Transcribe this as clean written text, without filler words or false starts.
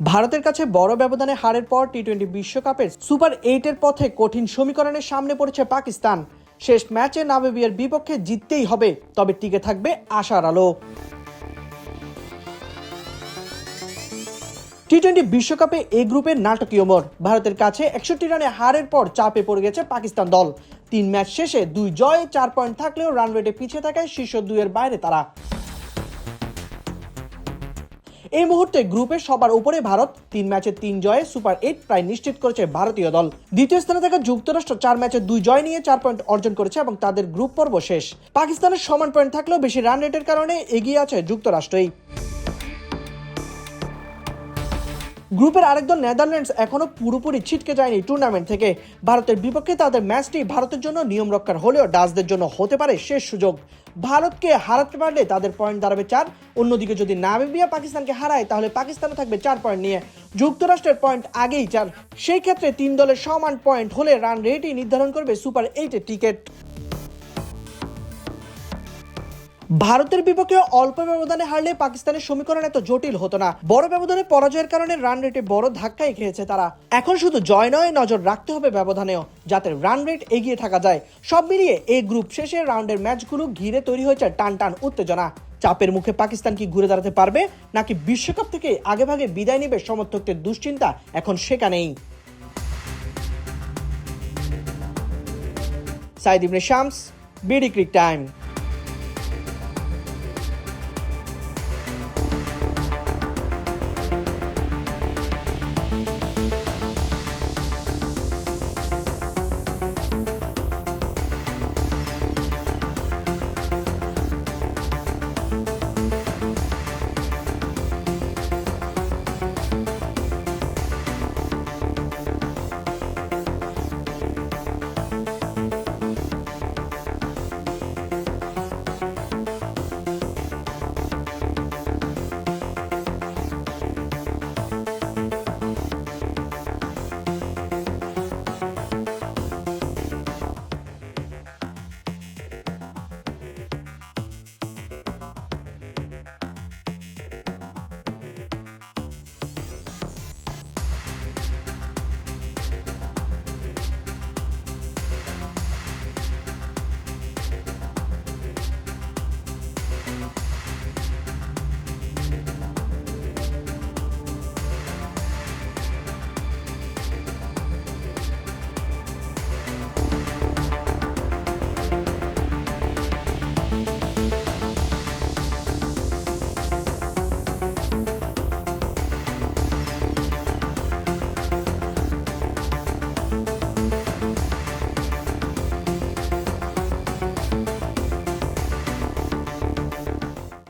ভারতের কাছে বড় ব্যবধানে হারের পর টি-20 বিশ্বকাপের সুপার 8-এর পথে কঠিন সমীকরণের সামনে পড়েছে পাকিস্তান। শেষ ম্যাচে নামিবিয়ার বিপক্ষে জিততেই হবে, তবে টিকে থাকবে আশার আলো। টি-20 বিশ্বকাপে এ গ্রুপের নাটকীয় মোড়। ভারতের কাছে 61 রানে হারের পর চাপে পড়ে গেছে পাকিস্তান দল। 3 ম্যাচ শেষে 2 জয় 4 পয়েন্ট থাকলেও রান রেটে পিছিয়ে থাকায় শীর্ষ 2-এর বাইরে তারা। এই মুহূর্তে গ্রুপের সবার উপরে ভারত। 3 ম্যাচে 3 জয়ে সুপার 8 প্রায় নিশ্চিত করেছে ভারতীয় দল। দ্বিতীয় স্থানে থাকা যুক্তরাষ্ট্র 4 ম্যাচে 2 জয় নিয়ে 4 পয়েন্ট অর্জন করেছে এবং তাদের গ্রুপ পর্ব শেষ। পাকিস্তানের সমান পয়েন্ট থাকলেও বেশি রান রেটের কারণে এগিয়ে আছে যুক্তরাষ্ট্রই। গ্রুপের আরেক দল নেদারল্যান্ডস এখনো পুরোপুরি ছিটকে যায়নি টুর্নামেন্ট থেকে। ভারতের বিপক্ষে তাদের ম্যাচটি ভারতের জন্য নিয়ম রক্ষার হলেও ডাচদের জন্য হতে পারে শেষ সুযোগ। ভারতকে হারাতে পারলে তাদের পয়েন্ট দাঁড়াবে 4। অন্যদিকে যদি নামিবিয়া পাকিস্তানকে হারায় তাহলে পাকিস্তানে থাকবে 4 পয়েন্ট নিয়ে। যুক্তরাষ্ট্রের পয়েন্ট আগেই 4। সেই ক্ষেত্রে 3 দলের সমান পয়েন্ট হলে রান রেটই নির্ধারণ করবে সুপার 8-এর টিকিট। ভারতের বিপক্ষে অল্প ব্যবধানে হারলে পাকিস্তানের সমীকরণ এত জটিল হতো না। বড় ব্যবধানে পরাজয়ের কারণে রান রেটে বড় ধাক্কাই খেয়েছে তারা। এখন শুধু জয় নয়, নজর রাখতে হবে ব্যবধানেও, যাতে রান রেট এগিয়ে থাকা যায়। সব মিলিয়ে এই গ্রুপ শেষে রাউন্ডের ম্যাচগুলো ঘিরে তৈরি হয়েছে টান টান উত্তেজনা। চাপের মুখে পাকিস্তান কি ঘুরে দাঁড়াতে পারবে, নাকি বিশ্বকাপ থেকে আগেভাগে বিদায় নেবে সমর্থকদের দুশ্চিন্তা এখন সেখানেই। সাইদ ইবনে শামস, বিডি ক্রিক টাইম।